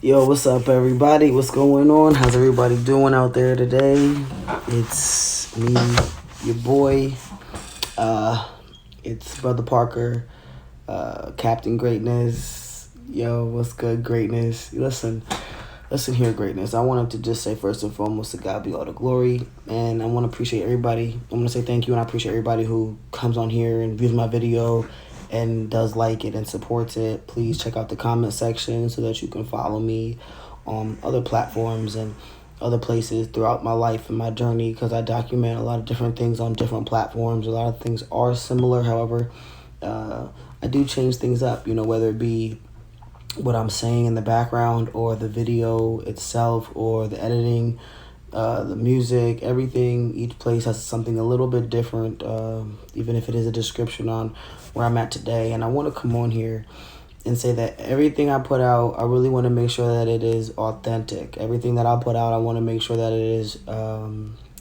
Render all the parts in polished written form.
Yo, what's up, everybody? What's going on? How's everybody doing out there today? It's me, your boy. Uh, it's Brother Parker, Captain Greatness. Yo, what's good, Greatness? Listen here, Greatness. I wanted to just say first and foremost, to God be all the glory, and I want to appreciate everybody. I want to say thank you, and I appreciate everybody who comes on here and views my video and does like it and supports it. Please check out the comment section so that you can follow me on other platforms and other places throughout my life and my journey, because I document a lot of different things on different platforms. A lot of things are similar, however, I do change things up, whether it be what I'm saying in the background or the video itself or the editing, the music, everything. Each place has something a little bit different, even if it is a description on where I'm at today. And I want to come on here and say that everything I put out, I really want to make sure that it is authentic. Everything that I put out, I want to make sure that it is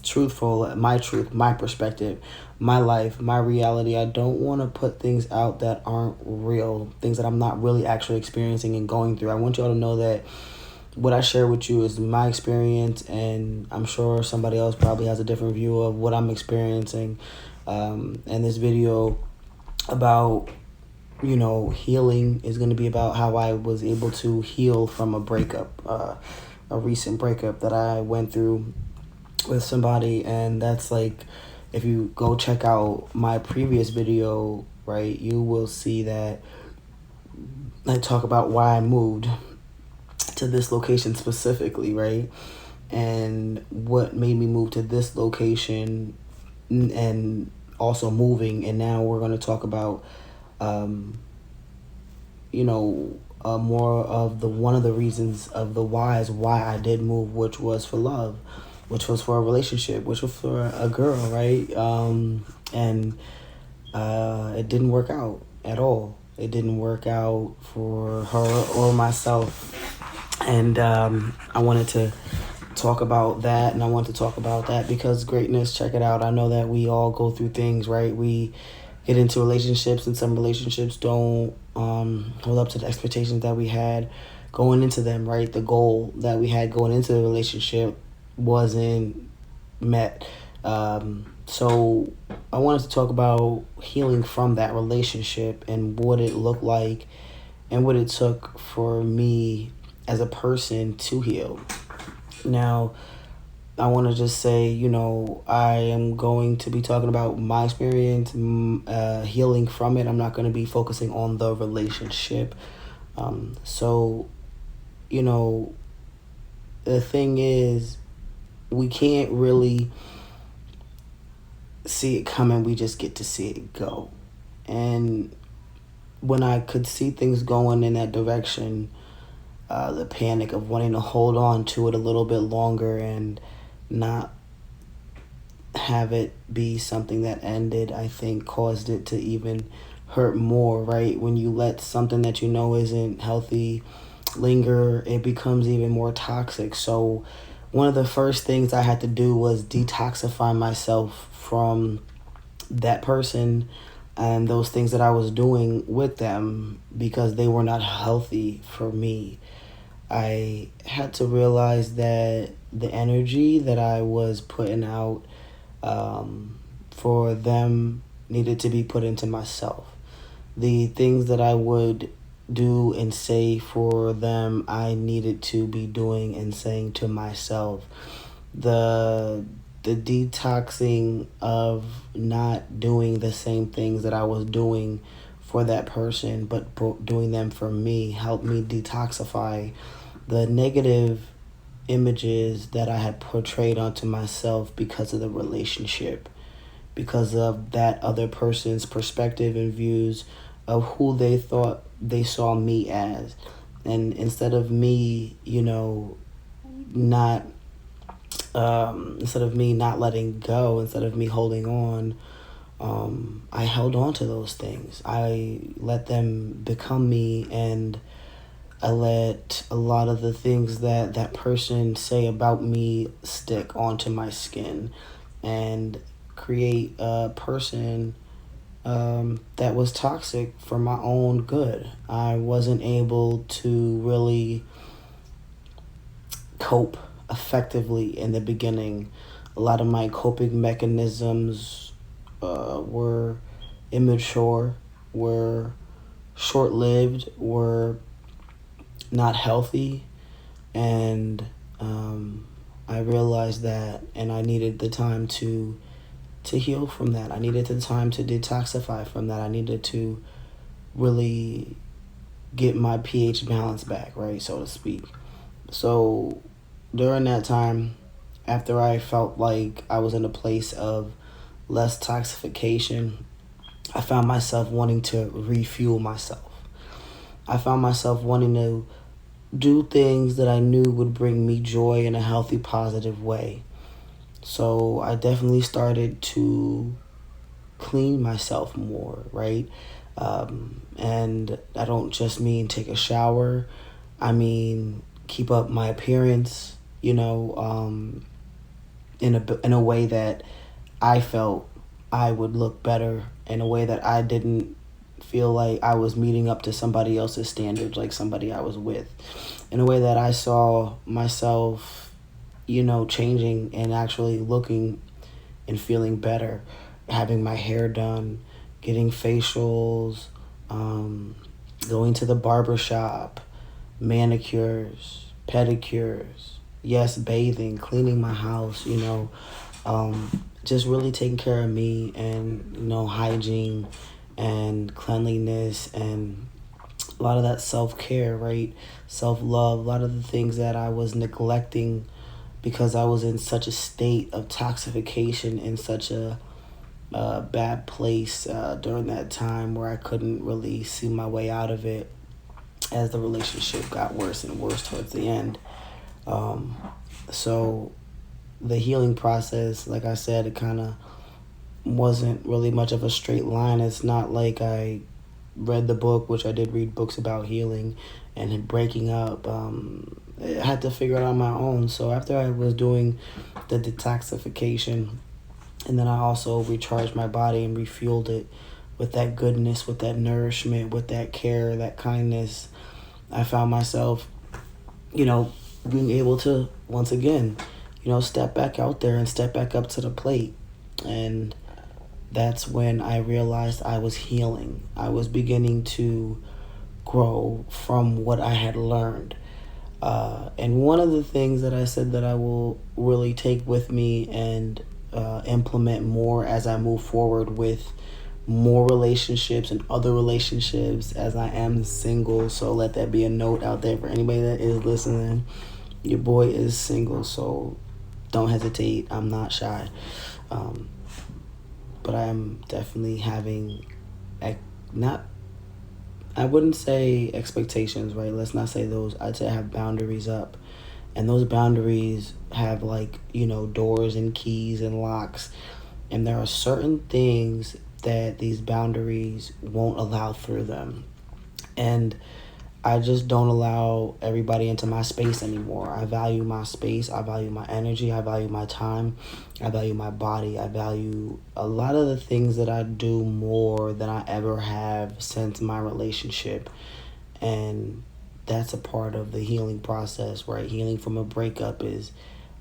truthful, my truth, my perspective, my life, my reality. I don't want to put things out that aren't real, things that I'm not really actually experiencing and going through. I want y'all to know that what I share with you is my experience, and I'm sure somebody else probably has a different view of what I'm experiencing. And this video about healing is going to be about how I was able to heal from a breakup, a recent breakup that I went through with somebody. And that's like, if you go check out my previous video, right, you will see that I talk about why I moved to this location specifically, right? And what made me move to this location, and also moving. And now we're going to talk about more of the one of the reasons of the whys why I did move, which was for love, which was for a relationship, which was for a girl, right? And it didn't work out at all. It didn't work out for her or myself. And I wanted to talk about that, and I want to talk about that because greatness, check it out. I know that we all go through things, right? We get into relationships, and some relationships don't hold up to the expectations that we had going into them, right? The goal that we had going into the relationship wasn't met. So I wanted to talk about healing from that relationship and what it looked like and what it took for me as a person to heal. Now, I want to just say, I am going to be talking about my experience, healing from it. I'm not going to be focusing on the relationship. So, the thing is, we can't really see it coming. We just get to see it go. And when I could see things going in that direction, the panic of wanting to hold on to it a little bit longer and not have it be something that ended, I think caused it to even hurt more, right? When you let something that isn't healthy linger, it becomes even more toxic. So one of the first things I had to do was detoxify myself from that person and those things that I was doing with them, because they were not healthy for me. I had to realize that the energy that I was putting out for them needed to be put into myself. The things that I would do and say for them, I needed to be doing and saying to myself. The detoxing of not doing the same things that I was doing for that person, but doing them for me, helped me detoxify the negative images that I had portrayed onto myself because of the relationship, because of that other person's perspective and views of who they thought they saw me as. And instead of me, not instead of me not letting go, instead of me holding on, I held on to those things. I let them become me, and I let a lot of the things that that person say about me stick onto my skin and create a person that was toxic for my own good. I wasn't able to really cope effectively in the beginning. A lot of my coping mechanisms were immature, were short lived, were not healthy, and I realized that, and I needed the time to heal from that. I needed the time to detoxify from that. I needed to really get my pH balance back, right, so to speak. So during that time, after I felt like I was in a place of less toxification, I found myself wanting to refuel myself. I found myself wanting to do things that I knew would bring me joy in a healthy, positive way. So I definitely started to clean myself more, right? And I don't just mean take a shower. I mean keep up my appearance, in a way that I felt I would look better, in a way that I didn't feel like I was meeting up to somebody else's standards, like somebody I was with, in a way that I saw myself, changing and actually looking and feeling better, having my hair done, getting facials, going to the barber shop, manicures, pedicures, yes, bathing, cleaning my house, just really taking care of me, and, hygiene and cleanliness, and a lot of that self-care, right? Self-love, a lot of the things that I was neglecting because I was in such a state of toxification, in such a bad place during that time, where I couldn't really see my way out of it as the relationship got worse and worse towards the end. So the healing process, like I said, it kind of wasn't really much of a straight line. It's not like I read the book, which I did read books about healing and breaking up. I had to figure it out on my own. So after I was doing the detoxification, and then I also recharged my body and refueled it with that goodness, with that nourishment, with that care, that kindness, I found myself, being able to, once again, step back out there and step back up to the plate. And that's when I realized I was healing. I was beginning to grow from what I had learned. And one of the things that I said that I will really take with me and implement more as I move forward with more relationships and other relationships, as I am single. So let that be a note out there for anybody that is listening. Your boy is single, so don't hesitate. I'm not shy. But I am definitely having, I wouldn't say expectations, right? Let's not say those. I'd say I have boundaries up. And those boundaries have, doors and keys and locks. And there are certain things that these boundaries won't allow through them. And I just don't allow everybody into my space anymore. I value my space. I value my energy. I value my time. I value my body. I value a lot of the things that I do more than I ever have since my relationship. And that's a part of the healing process, right? Healing from a breakup is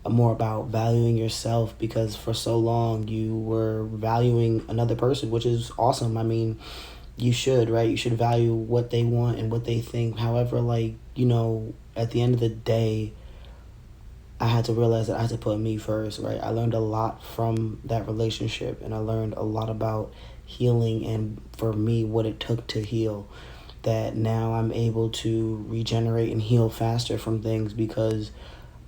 more about valuing yourself, because for so long you were valuing another person, which is awesome. I mean, you should, right? You should value what they want and what they think. However, at the end of the day, I had to realize that I had to put me first, right? I learned a lot from that relationship, and I learned a lot about healing, and for me, what it took to heal. That now I'm able to regenerate and heal faster from things, because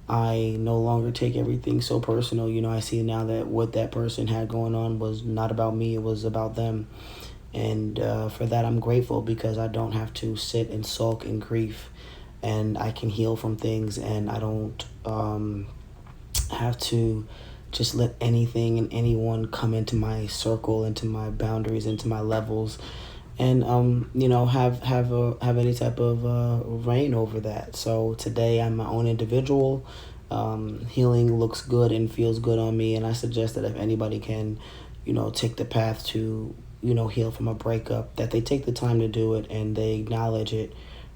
I no longer take everything so personal. I see now that what that person had going on was not about me, it was about them. And for that, I'm grateful, because I don't have to sit and sulk in grief, and I can heal from things, and I don't have to just let anything and anyone come into my circle, into my boundaries, into my levels, and have any type of reign over that. So today I'm my own individual. Healing looks good and feels good on me, and I suggest that if anybody can, take the path to heal from a breakup, that they take the time to do it, and they acknowledge it,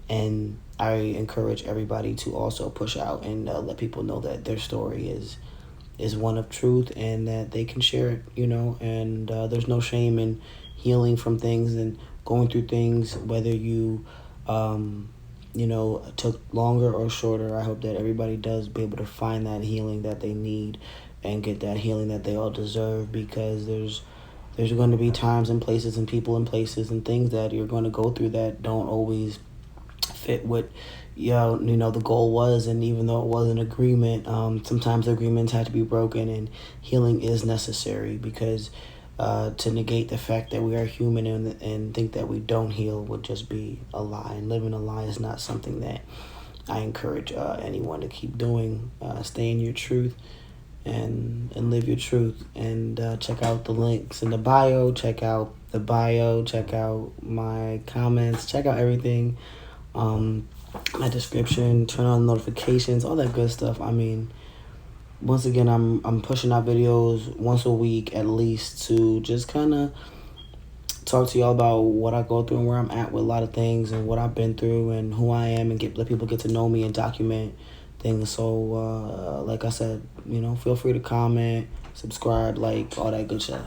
and I encourage everybody to also push out and let people know that their story is one of truth and that they can share it, and there's no shame in healing from things and going through things, whether you, took longer or shorter. I hope that everybody does be able to find that healing that they need and get that healing that they all deserve, because there's going to be times and places and people and places and things that you're going to go through that don't always fit what the goal was. And even though it was an agreement, sometimes agreements had to be broken, and healing is necessary, because to negate the fact that we are human and think that we don't heal would just be a lie, and living a lie is not something that I encourage anyone to keep doing. Stay in your truth and live your truth, and check out the links in the bio, check out my comments, check out everything, my description, turn on notifications, all that good stuff. I mean, once again, I'm pushing out videos once a week at least, to just kind of talk to y'all about what I go through and where I'm at with a lot of things and what I've been through and who I am, and let people get to know me and document things. So like I said, feel free to comment, subscribe, like all that good stuff.